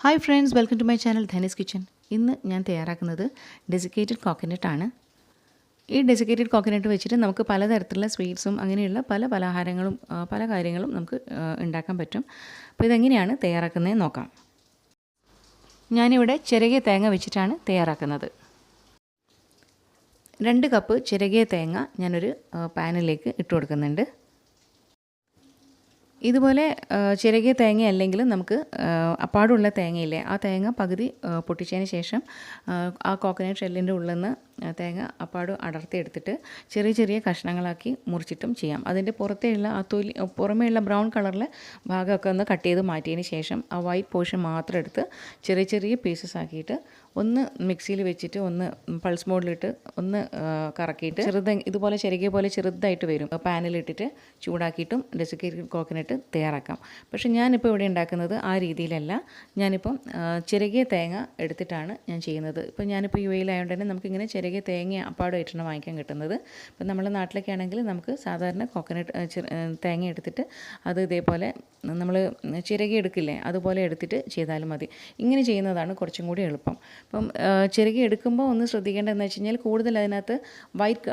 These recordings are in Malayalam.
Hi friends, welcome to my channel Dhanis kitchen. ഇന്ന് ഞാൻ തയ്യാറാക്കുന്നത് ഡെസിക്കേറ്റഡ് കോക്കനട്ടാണ്. ഈ ഡെസിക്കേറ്റഡ് കോക്കനട്ട് വെച്ചിട്ട് നമുക്ക് പലതരത്തിലുള്ള സ്വീറ്റ്സും അങ്ങനെയുള്ള പല പലഹാരങ്ങളും പല കാര്യങ്ങളും നമുക്ക് ഉണ്ടാക്കാൻ പറ്റും. അപ്പോൾ ഇതെങ്ങനെയാണ് തയ്യാറാക്കുന്നതെന്ന് നോക്കാം. ഞാനിവിടെ ചിരകിയ തേങ്ങ വെച്ചിട്ടാണ് തയ്യാറാക്കുന്നത്. 2 കപ്പ് ചിരകിയ തേങ്ങ ഞാനൊരു പാനിലേക്ക് ഇട്ട് കൊടുക്കുന്നുണ്ട്. ഇതുപോലെ ചിരകിയ തേങ്ങ അല്ലെങ്കിൽ നമുക്ക് അപ്പാടുള്ള തേങ്ങയില്ലേ, ആ തേങ്ങ പകുതി പൊട്ടിച്ചതിന് ശേഷം ആ കോക്കനട്ട് ഷെല്ലിൻ്റെ ഉള്ളിൽ നിന്ന് തേങ്ങ അപ്പാട് അടർത്തി എടുത്തിട്ട് ചെറിയ ചെറിയ കഷ്ണങ്ങളാക്കി മുറിച്ചിട്ടും ചെയ്യാം. അതിൻ്റെ പുറമേയുള്ള ആ പുറമേയുള്ള ബ്രൗൺ കളറിലെ ഭാഗമൊക്കെ ഒന്ന് കട്ട് ചെയ്ത് മാറ്റിയതിന് ശേഷം ആ വൈറ്റ് പോർഷൻ മാത്രം എടുത്ത് ചെറിയ ചെറിയ പീസസ് ആക്കിയിട്ട് ഒന്ന് മിക്സിയിൽ വെച്ചിട്ട് ഒന്ന് പൾസ് മോഡിലിട്ട് ഒന്ന് കറക്കിയിട്ട് ഇതുപോലെ ചിരകിയ പോലെ ചെറുതായിട്ട് വരും. പാനിലിട്ടിട്ട് ചൂടാക്കിയിട്ടും ഡെസിക്കേറ്റഡ് കോക്കനട്ട് തയ്യാറാക്കാം. പക്ഷേ ഞാനിപ്പോൾ ഇവിടെ ഉണ്ടാക്കുന്നത് ആ രീതിയിലല്ല. ഞാനിപ്പം ചിരകിയ തേങ്ങ എടുത്തിട്ടാണ് ഞാൻ ചെയ്യുന്നത്. ഇപ്പോൾ ഞാനിപ്പോൾ UAE ആയതുകൊണ്ട് തന്നെ നമുക്കിങ്ങനെ ചിരകിയ തേങ്ങ അപ്പാടായിട്ടാണ് വാങ്ങിക്കാൻ കിട്ടുന്നത്. ഇപ്പം നമ്മുടെ നാട്ടിലൊക്കെ ആണെങ്കിൽ നമുക്ക് സാധാരണ കോക്കനട്ട് തേങ്ങ എടുത്തിട്ട് അത് ഇതേപോലെ നമ്മൾ ചിരകി എടുക്കില്ലേ, അതുപോലെ എടുത്തിട്ട് ചെയ്താലും മതി. ഇങ്ങനെ ചെയ്യുന്നതാണ് കുറച്ചും കൂടി എളുപ്പം. അപ്പം ചിരകി എടുക്കുമ്പോൾ ഒന്ന് ശ്രദ്ധിക്കേണ്ടതെന്ന് വെച്ച് കഴിഞ്ഞാൽ കൂടുതൽ അതിനകത്ത് വൈറ്റ്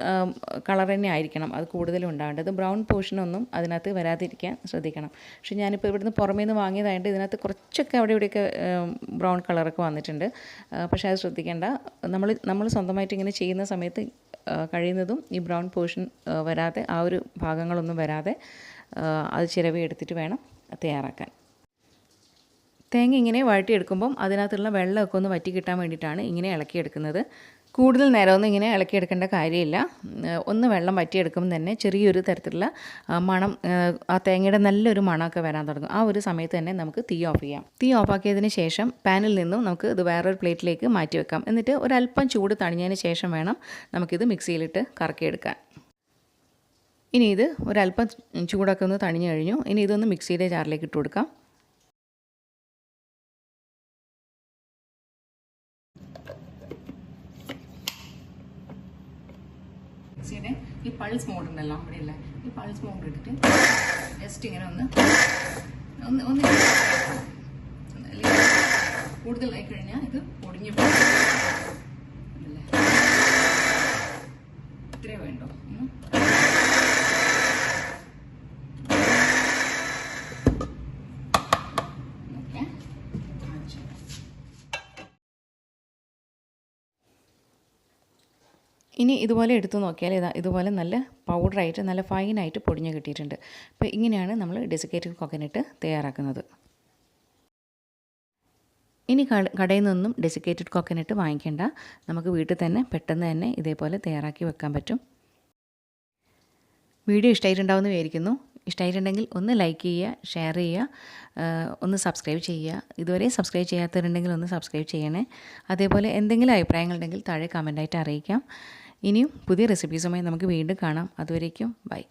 കളർ തന്നെ ആയിരിക്കണം അത് കൂടുതലും ഉണ്ടാവേണ്ടത്. ബ്രൗൺ പോർഷനൊന്നും അതിനകത്ത് വരാതിരിക്കാൻ ശ്രദ്ധിക്കണം. പക്ഷേ ഞാനിപ്പോൾ ഇവിടുന്ന് പുറമേ നിന്ന് വാങ്ങിയതായതുകൊണ്ട് ഇതിനകത്ത് കുറച്ചൊക്കെ അവിടെ ഇവിടെയൊക്കെ ബ്രൗൺ കളറൊക്കെ വന്നിട്ടുണ്ട്. പക്ഷേ അത് ശ്രദ്ധിക്കേണ്ട. നമ്മൾ സ്വന്തമായിട്ട് ഇങ്ങനെ ചെയ്യുന്ന സമയത്ത് കഴിയുന്നതും ഈ ബ്രൗൺ പോർഷൻ വരാതെ, ആ ഒരു ഭാഗങ്ങളൊന്നും വരാതെ അത് ചിരവി എടുത്തിട്ട് വേണം തയ്യാറാക്കാൻ. തേങ്ങ ഇങ്ങനെ വഴറ്റിയെടുക്കുമ്പം അതിനകത്തുള്ള വെള്ളമൊക്കെ ഒന്ന് വറ്റി കിട്ടാൻ വേണ്ടിയിട്ടാണ് ഇങ്ങനെ ഇളക്കിയെടുക്കുന്നത്. കൂടുതൽ നേരമൊന്നും ഇങ്ങനെ ഇളക്കിയെടുക്കേണ്ട കാര്യമില്ല. ഒന്ന് വെള്ളം വറ്റിയെടുക്കുമ്പോൾ തന്നെ ചെറിയൊരു തരത്തിലുള്ള മണം, ആ തേങ്ങയുടെ നല്ലൊരു മണമൊക്കെ വരാൻ തുടങ്ങും. ആ ഒരു സമയത്ത് തന്നെ നമുക്ക് തീ ഓഫ് ചെയ്യാം. തീ ഓഫാക്കിയതിന് ശേഷം പാനിൽ നിന്നും നമുക്ക് ഇത് വേറൊരു പ്ലേറ്റിലേക്ക് മാറ്റി വെക്കാം. എന്നിട്ട് ഒരല്പം ചൂട് തണിഞ്ഞതിന് ശേഷം വേണം നമുക്കിത് മിക്സിയിലിട്ട് കറക്കിയെടുക്കാൻ. ഇനി ഇത് ഒരല്പം ചൂടൊക്കെ ഒന്ന് തണിഞ്ഞു കഴിഞ്ഞു. ഇനി ഇതൊന്ന് മിക്സിയുടെ ജാറിലേക്ക് ഇട്ട് കൊടുക്കാം. മിക്സിയുടെ ഈ പൾസ് മോഡ് ഉണ്ടല്ലോ അവിടെയല്ല, ഈ പൾസ് മോഡ് ഇട്ടിട്ട് ജസ്റ്റ് ഇങ്ങനെ ഒന്ന് കൂടുതലായി കഴിഞ്ഞാൽ ഇത് പൊടിഞ്ഞു പോകും. ഇത്രയേ വേണ്ടോ. ഇനി ഇതുപോലെ എടുത്തു നോക്കിയാൽ ഇതുപോലെ നല്ല പൗഡറായിട്ട് നല്ല ഫൈനായിട്ട് പൊടിഞ്ഞ് കിട്ടിയിട്ടുണ്ട്. അപ്പോൾ ഇങ്ങനെയാണ് നമ്മൾ ഡെസിക്കേറ്റഡ് കോക്കനട്ട് തയ്യാറാക്കുന്നത്. ഇനി കടയിൽ നിന്നും ഡെസിക്കേറ്റഡ് കോക്കനട്ട് വാങ്ങിക്കേണ്ട, നമുക്ക് വീട്ടിൽ തന്നെ പെട്ടെന്ന് തന്നെ ഇതേപോലെ തയ്യാറാക്കി വെക്കാൻ പറ്റും. വീഡിയോ ഇഷ്ടമായിട്ടുണ്ടാവുമെന്ന് വിചാരിക്കുന്നു. ഇഷ്ടമായിട്ടുണ്ടെങ്കിൽ ഒന്ന് ലൈക്ക് ചെയ്യുക, ഷെയർ ചെയ്യുക, ഒന്ന് സബ്സ്ക്രൈബ് ചെയ്യുക. ഇതുവരെ സബ്സ്ക്രൈബ് ചെയ്യാത്തവരുണ്ടെങ്കിൽ ഒന്ന് സബ്സ്ക്രൈബ് ചെയ്യണേ. അതേപോലെ എന്തെങ്കിലും അഭിപ്രായങ്ങളുണ്ടെങ്കിൽ താഴെ കമൻറ്റായിട്ട് അറിയിക്കാം. ഇനിയും പുതിയ റെസിപ്പീസുമായി നമുക്ക് വീണ്ടും കാണാം. അതുവരേക്കും ബൈ.